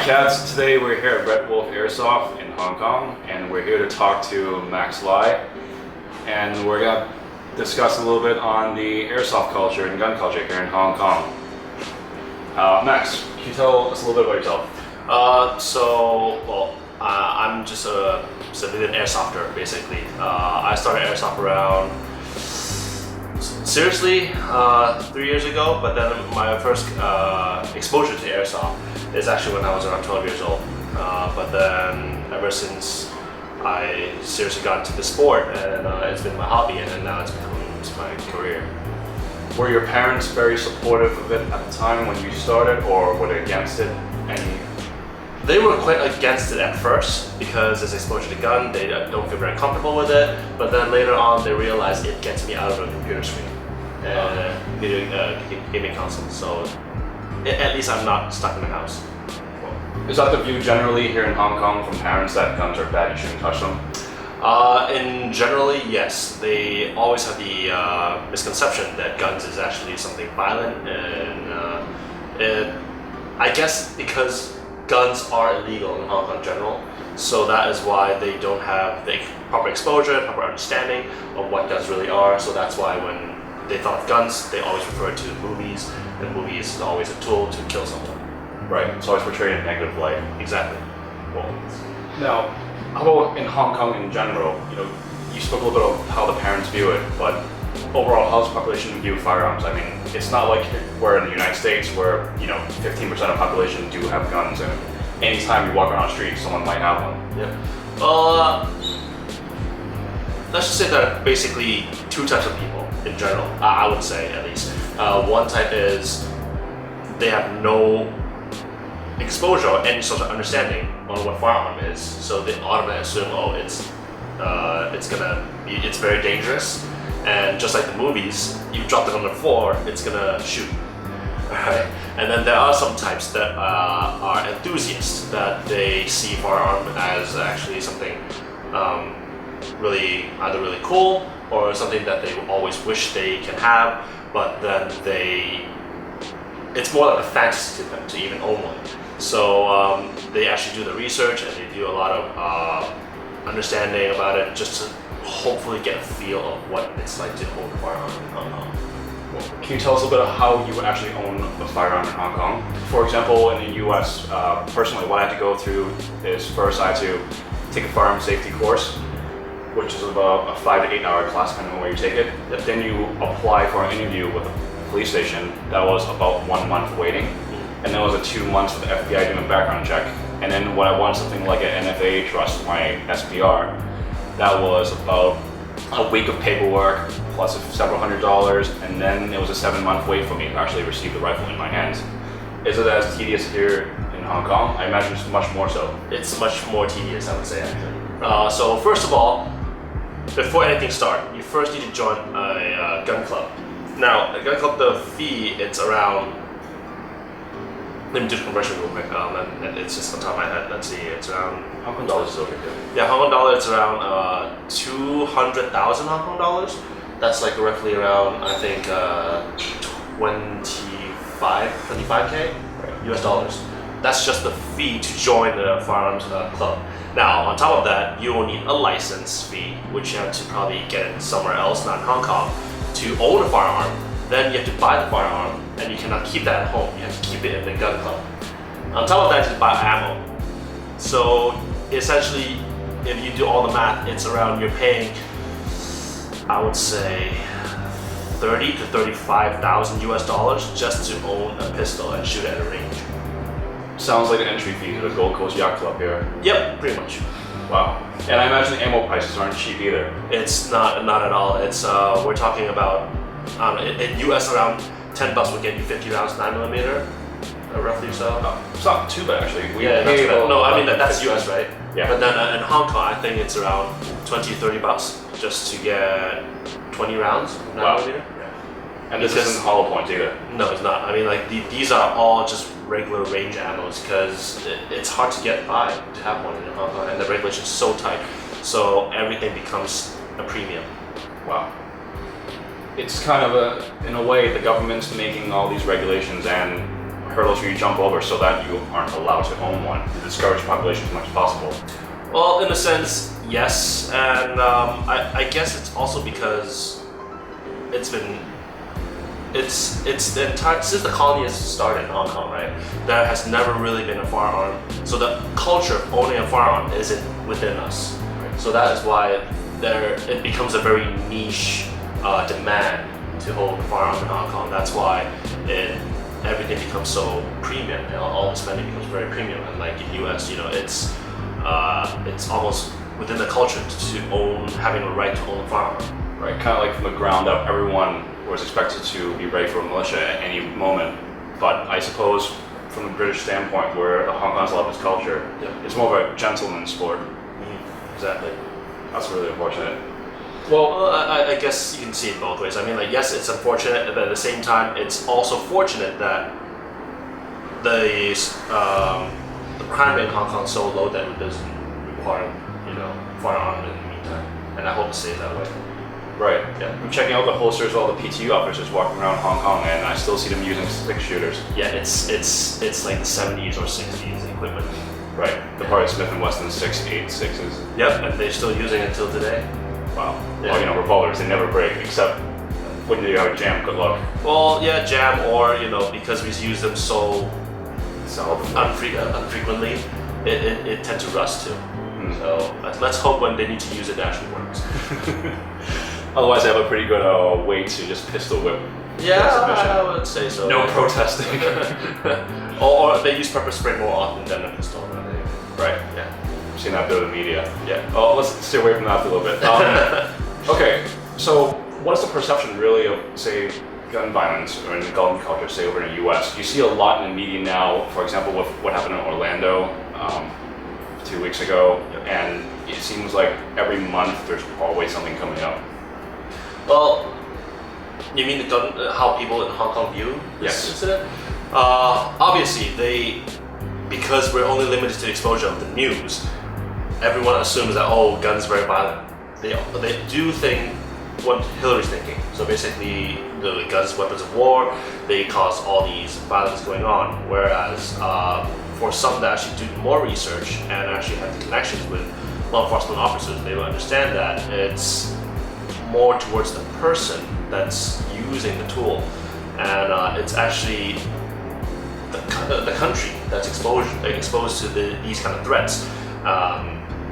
cats. Today we're here at Redwolf Airsoft in Hong Kong, and we're here to talk to Max Lai, and we're gonna discuss a little bit on the airsoft culture and gun culture here in Hong Kong. Max, can you tell us a little bit about yourself? I'm just a civilian airsofter, basically. I started airsoft around, seriously, 3 years ago, but then my first exposure to airsoft is actually when I was around 12 years old. But then ever since I seriously got into the sport, and it's been my hobby, and then now it's become my career. Were your parents very supportive of it at the time when you started, or were they against it? They were quite against it at first because it's exposure to gun, they don't feel very comfortable with it, but then later on they realized it gets me out of a computer screen and gaming console, so at least I'm not stuck in the house. Is that the view generally here in Hong Kong from parents that guns are bad, you shouldn't touch them? In generally, yes. They always have the misconception that guns is actually something violent, and I guess because guns are illegal in Hong Kong in general, so that is why they don't have the proper exposure, proper understanding of what guns really are. So that's why when they thought of guns, they always refer to movies, and movies is always a tool to kill someone. Right, it's always portrayed in a negative light. Exactly. Well, now, how about in Hong Kong in general? You spoke a little bit of how the parents view it, but overall, how's the population view firearms? I mean, it's not like we're in the United States where 15% of the population do have guns, and anytime you walk around the street, someone might have one. Yeah. Let's just say there are basically two types of people in general. I would say, at least. One type is they have no exposure or any sort of understanding on what firearm is, so they automatically assume, it's very dangerous, and just like the movies, you drop it on the floor, it's gonna shoot. Right? And then there are some types that are enthusiasts, that they see firearm as actually something either really cool or something that they always wish they can have, but then it's more like a fantasy to them to even own one. So they actually do the research and they do a lot of understanding about it, just to hopefully get a feel of what it's like to hold a firearm in Hong Kong. Well, can you tell us a bit of how you actually own a firearm in Hong Kong? For example, in the US, personally, what I had to go through is first I had to take a firearm safety course, which is about a 5 to 8 hour class depending on where you take it. Then you apply for an interview with a police station. That was about 1 month waiting. And then it was a 2 months with the FBI doing a background check. And then when I won something like an NFA trust, my SPR, that was about a week of paperwork plus several $100s, and then it was a 7-month wait for me to actually receive the rifle in my hands. Is it as tedious here in Hong Kong? I imagine it's much more so. It's much more tedious, I would say, actually. So first of all, before anything starts, you first need to join a gun club. Now, a gun club, the fee, it's around, let me do the conversion real quick, and it's just on top of my head. Let's see, it's around Hong Kong dollars is over here. Yeah, Hong Kong dollar, it's around 200,000 Hong Kong dollars. That's like roughly around, I think, 25K US dollars. That's just the fee to join the firearms club. Now, on top of that, you will need a license fee, which you have to probably get it somewhere else, not in Hong Kong, to own a firearm. Then you have to buy the firearm, and you cannot keep that at home. You have to keep it in the gun club. On top of that, you buy ammo. So essentially, if you do all the math, it's around, you're paying, I would say, 30 to 35,000 US dollars just to own a pistol and shoot at a range. Sounds like an entry fee to the Gold Coast Yacht Club here. Yep, pretty much. Wow. And I imagine the ammo prices aren't cheap either. It's not at all. It's we're talking about in US around $10 would get you 50 rounds 9mm, roughly so. It's not too bad actually. No, I mean that's US, right? Yeah. But then in Hong Kong, I think it's around $20-30 just to get 20 rounds 9mm. Wow. Yeah. And this isn't hollow points either. No, it's not. I mean, like these are all just regular range ammos because it's hard to get by to have one in Hong Kong, and the regulation is so tight, so everything becomes a premium. Wow. It's kind of in a way, the government's making all these regulations and hurdles you jump over so that you aren't allowed to own one to discourage population as much as possible? Well, in a sense, yes, and I guess it's also because it's the entire since the colony has started in Hong Kong, right? There has never really been a firearm, so the culture of owning a firearm isn't within us. Right? So that is why it becomes a very niche demand to hold a firearm in Hong Kong. That's why everything becomes so premium. All the spending becomes very premium, and like in US, it's almost within the culture to having a right to own a firearm. Right, kind of like from the ground up, everyone was expected to be ready for a militia at any moment. But I suppose from the British standpoint, where the Hong Kong's love its culture, it's more of a gentleman's sport. Exactly. That's really unfortunate. Well, I guess you can see it both ways. I mean, like, yes, it's unfortunate, but at the same time, it's also fortunate that the crime rate in Hong Kong is so low that it doesn't require, firearm in the meantime. And I hope it stays that way. Right. Yeah. I'm checking out the holsters of all the PTU officers walking around Hong Kong, and I still see them using 6-shooters. Yeah, it's like the 70s or 60s equipment. Right. The Harley Smith and Wesson 6.86s. Yep, and they're still using it till today. Wow. Yeah. Well, revolvers, they never break, except when you have a jam. Good luck. Well, yeah, jam, or because we use them so unfrequently, it tends to rust too. So let's hope when they need to use it actually works. Otherwise, they have a pretty good way to just pistol whip. Yeah, I would say so. No protesting. or they use pepper spray more often than a pistol. Right. Yeah. I've seen that bit of the media. Yeah. Oh, let's stay away from that for a little bit. Okay, so what is the perception really of, say, gun violence or in the gun culture, say over in the US? You see a lot in the media now, for example, with what happened in Orlando 2 weeks ago, and it seems like every month there's always something coming up. Well, you mean how people in Hong Kong view this incident? Obviously, because we're only limited to the exposure of the news, everyone assumes that guns are very violent. They do think what Hillary's thinking. So basically, the guns, weapons of war, they cause all these violence going on. Whereas for some that actually do more research and actually have the connections with law enforcement officers, they will understand that it's more towards the person that's using the tool, and it's actually the country that's exposed to these kind of threats.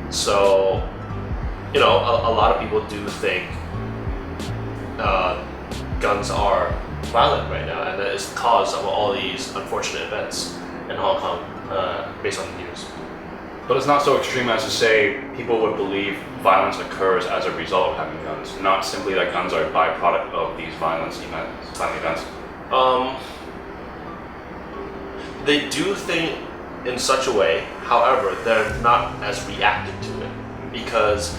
So, a lot of people do think guns are violent right now, and that is the cause of all these unfortunate events in Hong Kong, based on the news. But it's not so extreme as to say people would believe violence occurs as a result of having guns, not simply that guns are a byproduct of these violent events. They do think in such a way, however, they're not as reactive to it, because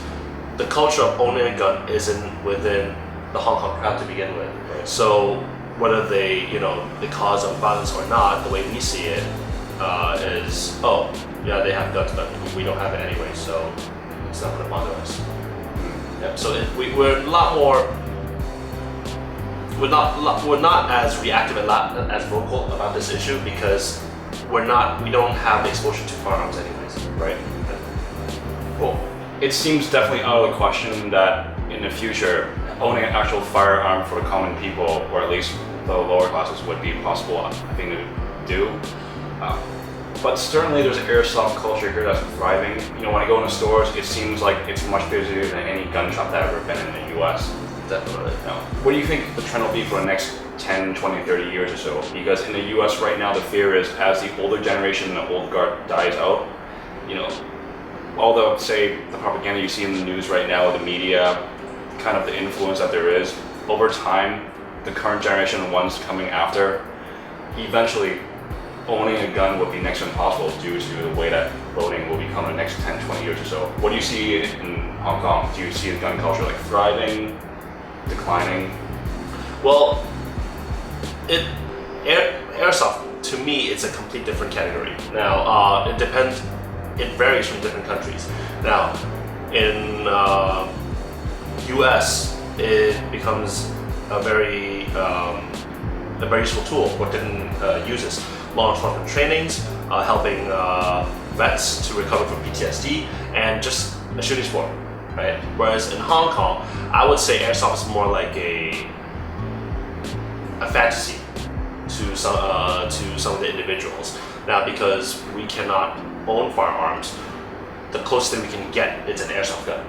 the culture of owning a gun isn't within the Hong Kong crowd to begin with. Right. So whether they cause of violence or not, the way we see it is, they have guns, but we don't have it anyway, so it's not going to bother us. Yep. So we're a lot more. We're not as reactive and not as vocal about this issue because we don't have the exposure to firearms anyways. Right. Well, it seems definitely out of the question that in the future owning an actual firearm for the common people, or at least the lower classes, would be possible, I think, to do. But certainly there's an airsoft culture here that's thriving. When I go into stores, it seems like it's much busier than any gun shop that I've ever been in the US. Definitely. Now, what do you think the trend will be for the next 10, 20, 30 years or so? Because in the US right now, the fear is as the older generation and the old guard dies out, all the, say, the propaganda you see in the news right now, the media, kind of the influence that there is, over time, the current generation and ones coming after, eventually owning a gun would be next to impossible due to the way that voting will become the next 10, 20 years or so. What do you see in Hong Kong? Do you see the gun culture like thriving, declining? Well, airsoft, to me, it's a complete different category. Now, it depends, it varies from different countries. Now, in US, it becomes a very a very useful tool for different uses. Law enforcement trainings, helping vets to recover from PTSD, and just a shooting sport, right? Whereas in Hong Kong, I would say airsoft is more like a fantasy to some of the individuals. Now, because we cannot own firearms, the closest thing we can get is an airsoft gun.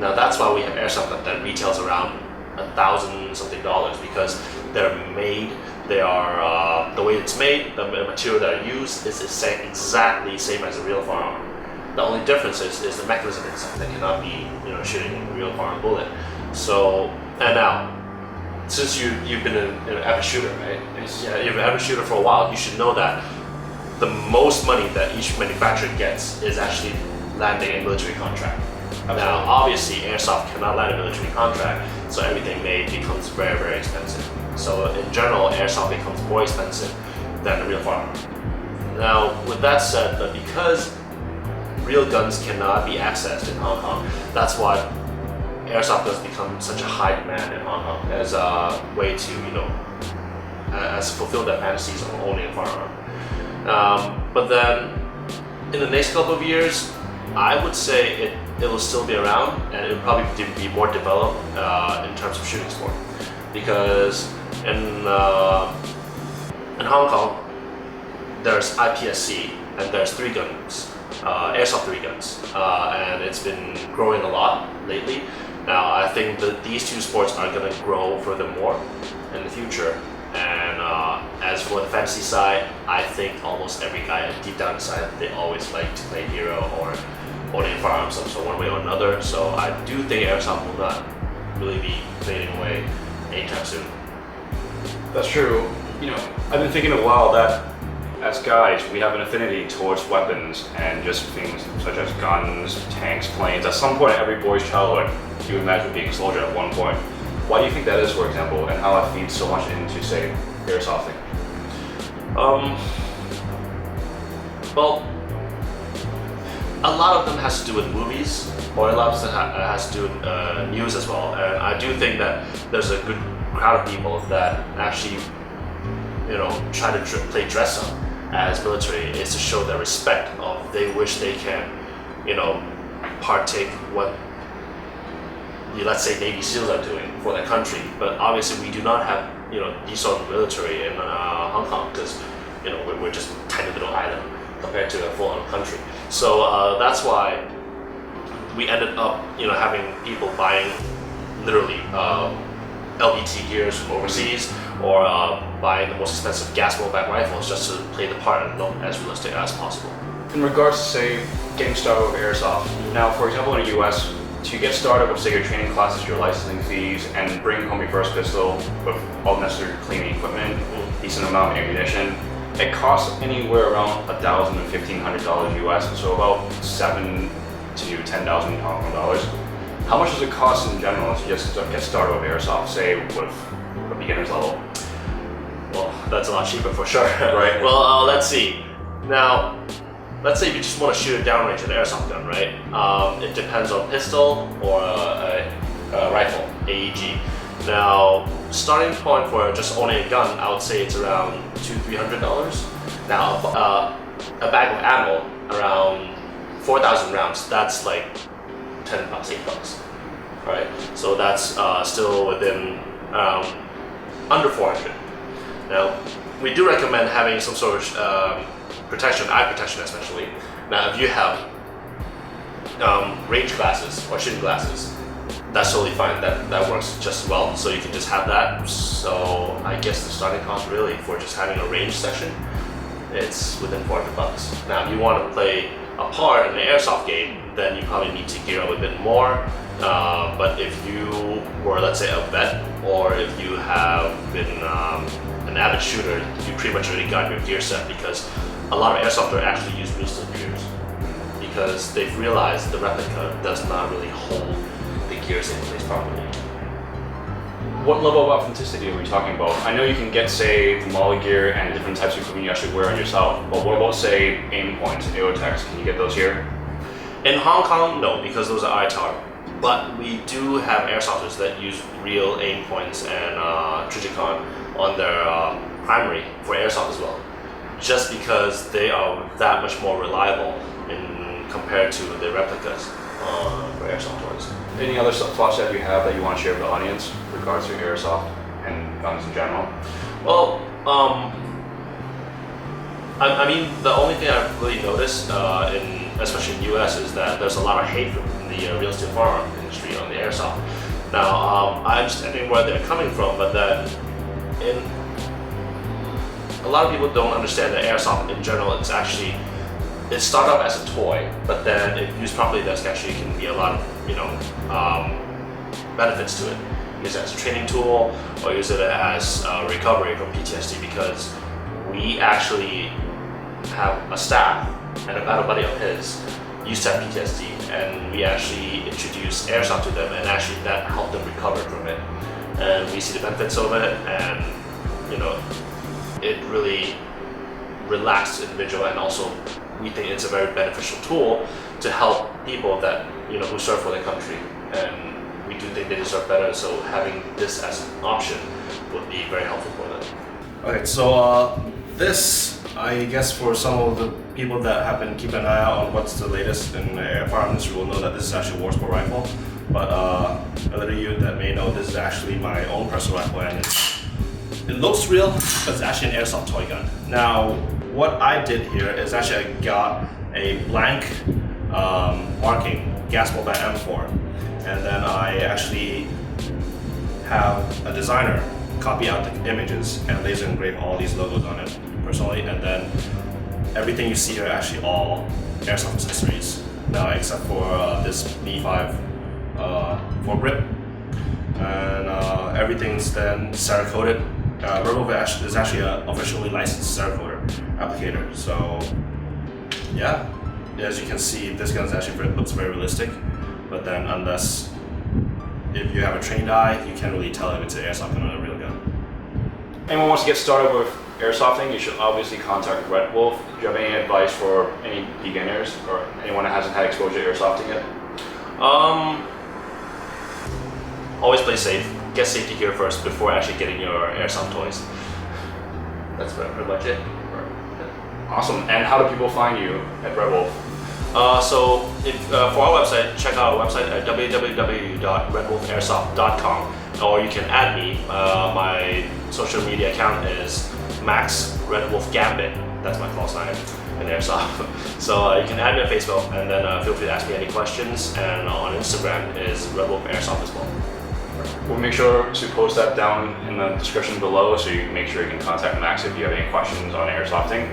Now that's why we have airsoft gun that retails around $1,000 something, because they're made. They are the way it's made, the material that are used is exactly the same as a real firearm. The only difference is the mechanism inside that cannot be shooting a real firearm bullet. So, and now, since you've been an avid shooter, right? Yeah, you've been an avid shooter for a while. You should know that the most money that each manufacturer gets is actually landing a military contract. Absolutely. Now, obviously, airsoft cannot land a military contract, so everything made becomes very, very expensive. So in general, airsoft becomes more expensive than a real firearm. Now, with that said, but because real guns cannot be accessed in Hong Kong, that's why airsoft guns become such a high demand in Hong Kong as a way to, as fulfill their fantasies of owning a firearm. But then, in the next couple of years, I would say it will still be around, and it will probably be more developed in terms of shooting sport, because in Hong Kong there's IPSC and there's 3 guns, airsoft 3 guns, and it's been growing a lot lately. Now I think that these 2 sports are going to grow furthermore in the future. And as for the fantasy side, I think almost every guy deep down inside, they always like to play hero or owning firearms of one way or another. So I do think airsoft will not really be fading away anytime soon. That's true. I've been thinking a while that as guys, we have an affinity towards weapons and just things such as guns, tanks, planes. At some point in every boy's childhood, you imagine being a soldier at one point. Why do you think that is, for example, and how it feeds so much into, say, airsofting? Well, a lot of them has to do with movies, or a lot of them has to do with news as well. And I do think that there's a good crowd of people that actually, try to play dress up as military, is to show their respect of they wish they can, partake what, let's say, Navy SEALs are doing for their country. But obviously we do not have these sort of military in Hong Kong, because we're just a tiny little island compared to a full-on country. So that's why we ended up having people buying literally LBT gears from overseas, or buying the most expensive gas blowback rifles just to play the part and look as realistic as possible. In regards to, say, getting started with airsoft, now for example in the US, to get started with, say, your training classes, your licensing fees, and bring home your first pistol with all necessary cleaning equipment, decent amount of ammunition, it costs anywhere around $1,000 to $1,500 US, so about $7,000 to $10,000 Hong Kong dollars. How much does it cost in general to just get started with airsoft, say with a beginner's level? Well, that's a lot cheaper for sure. Right. Well, let's see. Now, let's say if you just want to shoot a downrange with an airsoft gun, right? It depends on pistol or a rifle, AEG. Now, starting point for just owning a gun, I would say it's around $200-300. Now, a bag of ammo, around 4,000 rounds. That's like $10, $8, right? So that's still within under 400. Now, we do recommend having some sort of protection, eye protection especially. Now, if you have range glasses or shooting glasses, that's totally fine. That works just as well. So you can just have that. So I guess the starting cost really for just having a range section, it's within $400. Now, if you want to play a part in an airsoft game, then you probably need to gear up a bit more. But if you were, let's say, a vet, or if you have been an avid shooter, you pretty much already got your gear set, because a lot of airsofters actually use boosted gears because they've realized the replica does not really hold the gears in place properly. What level of authenticity are we talking about? I know you can get, say, Molly gear and different types of equipment you actually wear on yourself, but what about, say, aim points, AOTEX? Can you get those here? In Hong Kong, no, because those are ITAR. But we do have airsofters that use real aim points and Trigicon on their primary for airsoft as well, just because they are that much more reliable compared to the replicas for airsoft toys. Any other thoughts that you have that you want to share with the audience in regards to airsoft and guns in general? Well, I mean, the only thing I've really noticed, especially in the US, is that there's a lot of hate from the real steel firearm industry on the airsoft. Now, I understand where they're coming from, but that a lot of people don't understand that airsoft in general, it started off as a toy, but then if used properly, there's actually can be a lot of benefits to it. Use it as a training tool, or use it as recovery from PTSD, because we actually have a staff and a battle buddy of his used to have PTSD, and we actually introduced airsoft to them, and actually that helped them recover from it. And we see the benefits of it, and it really relaxed the individual, and also we think it's a very beneficial tool to help people that who serve for their country, and we do think they deserve better. So having this as an option would be very helpful for them. Okay, so this, I guess, for some of the people that have been keeping an eye out on what's the latest in the firearm industry will know that this is actually a war sport rifle. But a little you that may know, this is actually my own personal rifle, and it looks real, but it's actually an airsoft toy gun. Now, what I did here is actually I got a blank marking gas ball band M4, and then I actually have a designer copy out the images and laser engrave all these logos on it personally, and then everything you see here are actually all airsoft accessories. Now, except for this B5 for grip, and everything's then Cerakoted. Redwolf is actually an officially licensed Cerakoter applicator. So yeah, as you can see, this gun looks very realistic. But then, if you have a trained eye, you can't really tell if it's an airsoft gun or a real gun. Anyone wants to get started with airsofting, you should obviously contact Redwolf. Do you have any advice for any beginners or anyone that hasn't had exposure to airsoftting yet? Always play safe. Get safety gear first before actually getting your airsoft toys. That's pretty much it. Awesome. And how do people find you at Redwolf? So for our website, check out our website at www.redwolfairsoft.com, or you can add me. My social media account is Max Redwolf Gambit. That's my call sign in airsoft. So you can add me on Facebook, and then feel free to ask me any questions. And on Instagram is Redwolf Airsoft as well. We'll make sure to post that down in the description below, so you can make sure you can contact Max if you have any questions on airsofting.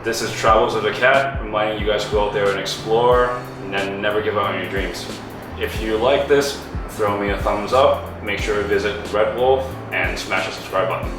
This is Travels of the Cat, reminding you guys to go out there and explore, and then never give up on your dreams. If you like this, throw me a thumbs up, make sure to visit Redwolf, and smash the subscribe button.